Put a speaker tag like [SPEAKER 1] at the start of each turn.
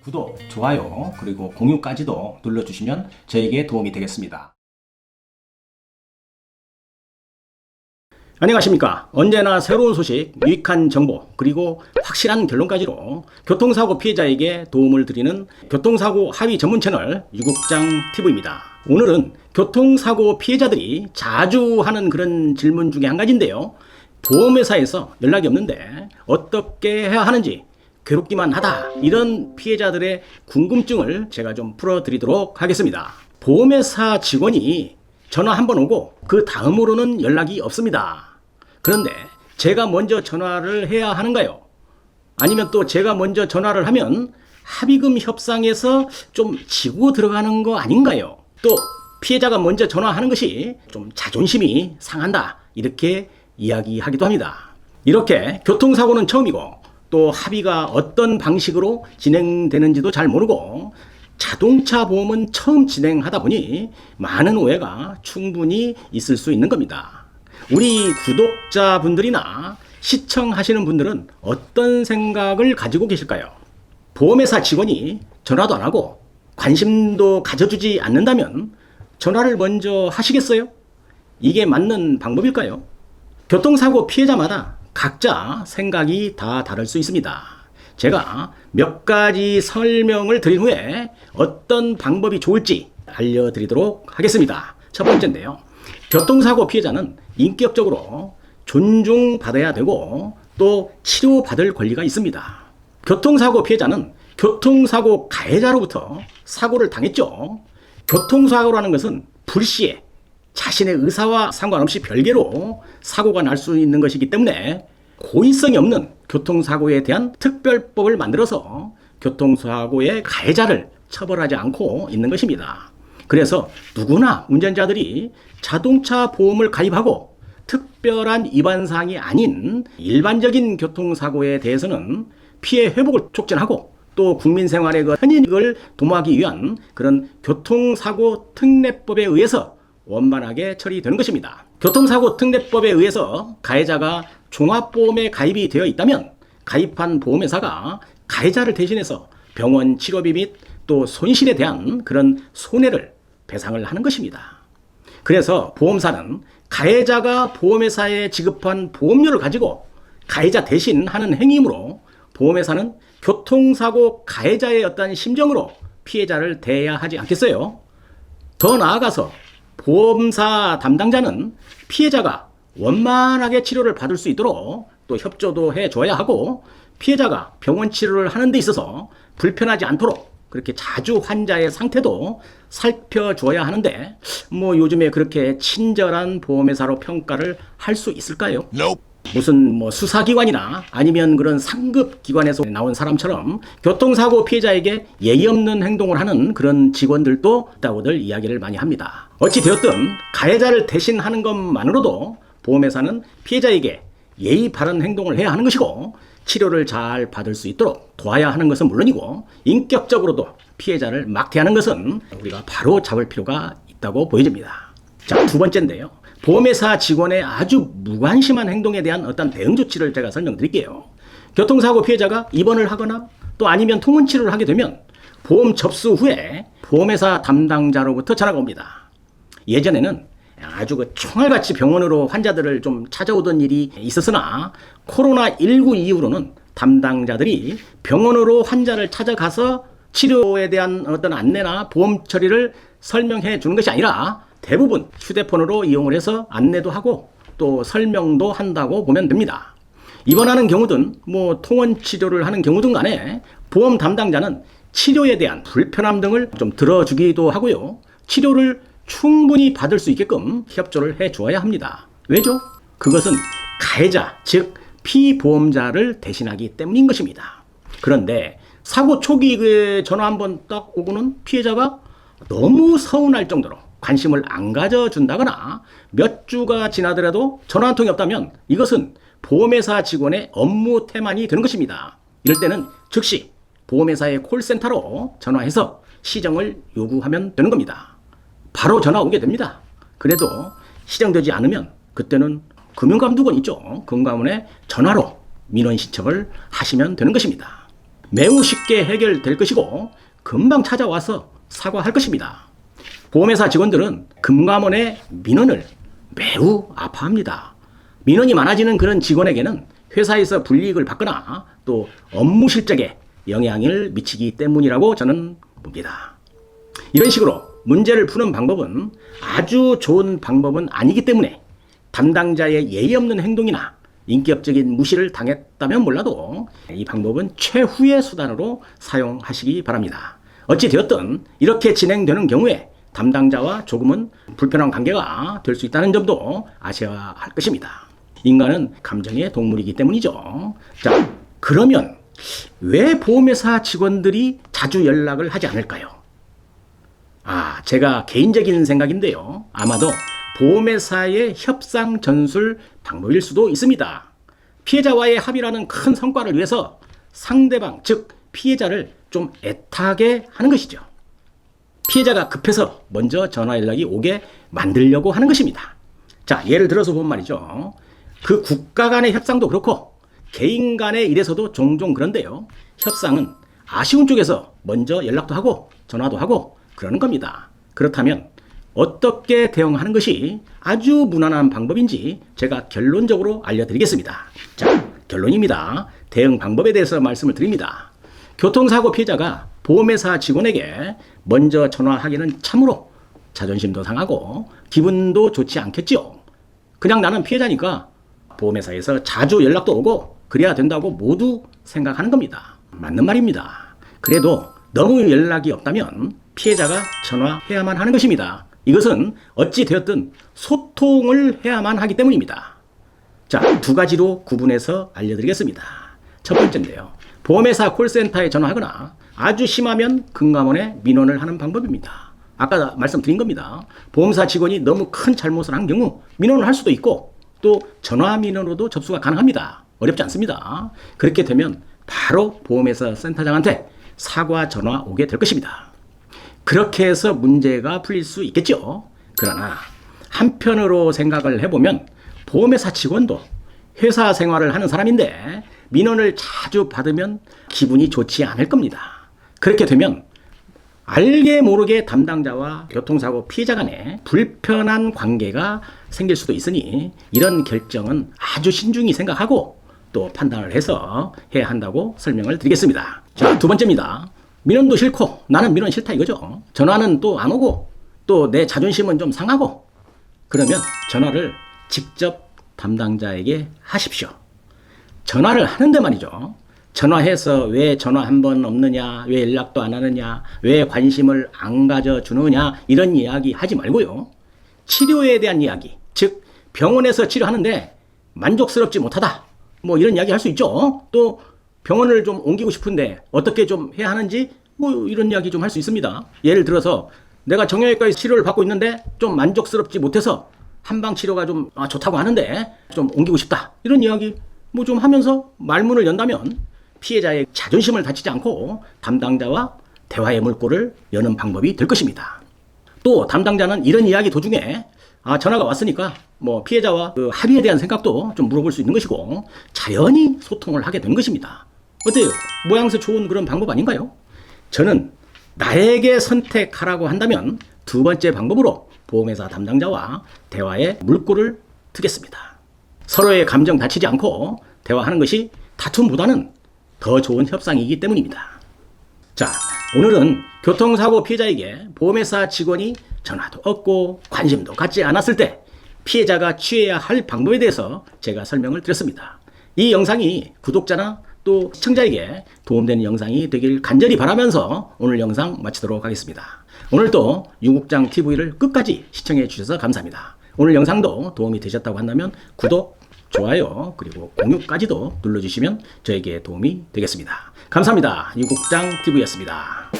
[SPEAKER 1] 구독, 좋아요, 그리고 공유까지도 눌러주시면 저에게 도움이 되겠습니다. 안녕하십니까. 언제나 새로운 소식, 유익한 정보, 그리고 확실한 결론까지로 교통사고 피해자에게 도움을 드리는 교통사고 하위 전문 채널 유국장 TV입니다. 오늘은 교통사고 피해자들이 자주 하는 그런 질문 중에 한 가지인데요. 보험회사에서 연락이 없는데 어떻게 해야 하는지 괴롭기만 하다, 이런 피해자들의 궁금증을 제가 좀 풀어드리도록 하겠습니다. 보험회사 직원이 전화 한 번 오고 그 다음으로는 연락이 없습니다. 그런데 제가 먼저 전화를 해야 하는가요? 아니면 또 제가 먼저 전화를 하면 합의금 협상에서 좀 지고 들어가는 거 아닌가요? 또 피해자가 먼저 전화하는 것이 좀 자존심이 상한다, 이렇게 이야기하기도 합니다. 이렇게 교통사고는 처음이고 또 합의가 어떤 방식으로 진행되는지도 잘 모르고 자동차 보험은 처음 진행하다 보니 많은 오해가 충분히 있을 수 있는 겁니다. 우리 구독자분들이나 시청하시는 분들은 어떤 생각을 가지고 계실까요? 보험회사 직원이 전화도 안 하고 관심도 가져주지 않는다면 전화를 먼저 하시겠어요? 이게 맞는 방법일까요? 교통사고 피해자마다 각자 생각이 다 다를 수 있습니다. 제가 몇 가지 설명을 드린 후에 어떤 방법이 좋을지 알려드리도록 하겠습니다. 첫 번째인데요. 교통사고 피해자는 인격적으로 존중받아야 되고 또 치료받을 권리가 있습니다. 교통사고 피해자는 교통사고 가해자로부터 사고를 당했죠. 교통사고라는 것은 불시에 자신의 의사와 상관없이 별개로 사고가 날 수 있는 것이기 때문에 고의성이 없는 교통사고에 대한 특별법을 만들어서 교통사고의 가해자를 처벌하지 않고 있는 것입니다. 그래서 누구나 운전자들이 자동차 보험을 가입하고 특별한 위반사항이 아닌 일반적인 교통사고에 대해서는 피해 회복을 촉진하고 또 국민 생활의 그 편익을 도모하기 위한 그런 교통사고 특례법에 의해서 원만하게 처리되는 것입니다. 교통사고 특례법에 의해서 가해자가 종합보험에 가입이 되어 있다면 가입한 보험회사가 가해자를 대신해서 병원 치료비 및 또 손실에 대한 그런 손해를 배상을 하는 것입니다. 그래서 보험사는 가해자가 보험회사에 지급한 보험료를 가지고 가해자 대신 하는 행위이므로 보험회사는 교통사고 가해자의 어떤 심정으로 피해자를 대해야 하지 않겠어요? 더 나아가서 보험사 담당자는 피해자가 원만하게 치료를 받을 수 있도록 또 협조도 해줘야 하고 피해자가 병원 치료를 하는 데 있어서 불편하지 않도록 그렇게 자주 환자의 상태도 살펴줘야 하는데 요즘에 그렇게 친절한 보험회사로 평가를 할 수 있을까요? Nope. 무슨 수사기관이나 아니면 그런 상급기관에서 나온 사람처럼 교통사고 피해자에게 예의 없는 행동을 하는 그런 직원들도 있다고들 이야기를 많이 합니다. 어찌되었든 가해자를 대신하는 것만으로도 보험회사는 피해자에게 예의 바른 행동을 해야 하는 것이고 치료를 잘 받을 수 있도록 도와야 하는 것은 물론이고 인격적으로도 피해자를 막대하는 것은 우리가 바로 잡을 필요가 있다고 보여집니다. 자, 두 번째인데요. 보험회사 직원의 아주 무관심한 행동에 대한 어떤 대응 조치를 제가 설명드릴게요. 교통사고 피해자가 입원을 하거나 또 아니면 통원치료를 하게 되면 보험 접수 후에 보험회사 담당자로부터 전화가 옵니다. 예전에는 아주 총알같이 병원으로 환자들을 좀 찾아오던 일이 있었으나 코로나19 이후로는 담당자들이 병원으로 환자를 찾아가서 치료에 대한 어떤 안내나 보험 처리를 설명해 주는 것이 아니라 대부분 휴대폰으로 이용을 해서 안내도 하고 또 설명도 한다고 보면 됩니다. 입원하는 경우든 통원 치료를 하는 경우든 간에 보험 담당자는 치료에 대한 불편함 등을 좀 들어주기도 하고요. 치료를 충분히 받을 수 있게끔 협조를 해 주어야 합니다. 왜죠? 그것은 가해자, 즉 피보험자를 대신하기 때문인 것입니다. 그런데 사고 초기 전화 한번 딱 오고는 피해자가 너무 서운할 정도로 관심을 안 가져준다거나 몇 주가 지나더라도 전화 한 통이 없다면 이것은 보험회사 직원의 업무 태만이 되는 것입니다. 이럴 때는 즉시 보험회사의 콜센터로 전화해서 시정을 요구하면 되는 겁니다. 바로 전화 오게 됩니다. 그래도 시정되지 않으면 그때는 금융감독원 있죠. 금감원에 전화로 민원 신청을 하시면 되는 것입니다. 매우 쉽게 해결될 것이고 금방 찾아와서 사과할 것입니다. 보험회사 직원들은 금감원의 민원을 매우 아파합니다. 민원이 많아지는 그런 직원에게는 회사에서 불이익을 받거나 또 업무 실적에 영향을 미치기 때문이라고 저는 봅니다. 이런 식으로 문제를 푸는 방법은 아주 좋은 방법은 아니기 때문에 담당자의 예의 없는 행동이나 인격적인 무시를 당했다면 몰라도 이 방법은 최후의 수단으로 사용하시기 바랍니다. 어찌 되었든 이렇게 진행되는 경우에 담당자와 조금은 불편한 관계가 될 수 있다는 점도 아셔야 할 것입니다. 인간은 감정의 동물이기 때문이죠. 자, 그러면 왜 보험회사 직원들이 자주 연락을 하지 않을까요? 제가 개인적인 생각인데요. 아마도 보험회사의 협상 전술 방법일 수도 있습니다. 피해자와의 합의라는 큰 성과를 위해서 상대방, 즉 피해자를 좀 애타게 하는 것이죠. 피해자가 급해서 먼저 전화 연락이 오게 만들려고 하는 것입니다. 자, 예를 들어서 보면 말이죠. 그 국가 간의 협상도 그렇고 개인 간의 일에서도 종종 그런데요. 협상은 아쉬운 쪽에서 먼저 연락도 하고 전화도 하고 그러는 겁니다. 그렇다면 어떻게 대응하는 것이 아주 무난한 방법인지 제가 결론적으로 알려드리겠습니다. 자, 결론입니다. 대응 방법에 대해서 말씀을 드립니다. 교통사고 피해자가 보험회사 직원에게 먼저 전화하기는 참으로 자존심도 상하고 기분도 좋지 않겠죠. 그냥 나는 피해자니까 보험회사에서 자주 연락도 오고 그래야 된다고 모두 생각하는 겁니다. 맞는 말입니다. 그래도 너무 연락이 없다면 피해자가 전화해야만 하는 것입니다. 이것은 어찌 되었든 소통을 해야만 하기 때문입니다. 자, 두 가지로 구분해서 알려드리겠습니다. 첫 번째인데요. 보험회사 콜센터에 전화하거나 아주 심하면 금감원에 민원을 하는 방법입니다. 아까 말씀드린 겁니다. 보험사 직원이 너무 큰 잘못을 한 경우 민원을 할 수도 있고 또 전화 민원으로도 접수가 가능합니다. 어렵지 않습니다. 그렇게 되면 바로 보험회사 센터장한테 사과 전화 오게 될 것입니다. 그렇게 해서 문제가 풀릴 수 있겠죠. 그러나 한편으로 생각을 해보면 보험회사 직원도 회사 생활을 하는 사람인데 민원을 자주 받으면 기분이 좋지 않을 겁니다. 그렇게 되면 알게 모르게 담당자와 교통사고 피해자 간에 불편한 관계가 생길 수도 있으니 이런 결정은 아주 신중히 생각하고 또 판단을 해서 해야 한다고 설명을 드리겠습니다. 자, 두 번째입니다. 민원도 싫고 나는 민원 싫다 이거죠. 전화는 또 안 오고 또 내 자존심은 좀 상하고 그러면 전화를 직접 담당자에게 하십시오. 전화를 하는데 말이죠. 전화해서 왜 전화 한 번 없느냐, 왜 연락도 안 하느냐, 왜 관심을 안 가져주느냐 이런 이야기 하지 말고요. 치료에 대한 이야기, 즉 병원에서 치료하는데 만족스럽지 못하다 뭐 이런 이야기 할 수 있죠. 또 병원을 좀 옮기고 싶은데 어떻게 좀 해야 하는지 뭐 이런 이야기 좀 할 수 있습니다. 예를 들어서 내가 정형외과에서 치료를 받고 있는데 좀 만족스럽지 못해서 한방 치료가 좀 좋다고 하는데 좀 옮기고 싶다 이런 이야기 뭐 좀 하면서 말문을 연다면 피해자의 자존심을 다치지 않고 담당자와 대화의 물꼬를 여는 방법이 될 것입니다. 또 담당자는 이런 이야기 도중에 전화가 왔으니까 뭐 피해자와 그 합의에 대한 생각도 좀 물어볼 수 있는 것이고 자연히 소통을 하게 된 것입니다. 어때요? 모양새 좋은 그런 방법 아닌가요? 저는 나에게 선택하라고 한다면 두 번째 방법으로 보험회사 담당자와 대화의 물꼬를 트겠습니다. 서로의 감정 다치지 않고 대화하는 것이 다툼보다는 더 좋은 협상이기 때문입니다. 자, 오늘은 교통사고 피해자에게 보험회사 직원이 전화도 없고 관심도 갖지 않았을 때 피해자가 취해야 할 방법에 대해서 제가 설명을 드렸습니다. 이 영상이 구독자나 또 시청자에게 도움되는 영상이 되길 간절히 바라면서 오늘 영상 마치도록 하겠습니다. 오늘도 유국장 TV를 끝까지 시청해 주셔서 감사합니다. 오늘 영상도 도움이 되셨다고 한다면 구독, 좋아요, 그리고 공유까지도 눌러주시면 저에게 도움이 되겠습니다. 감사합니다. 유국장 TV였습니다.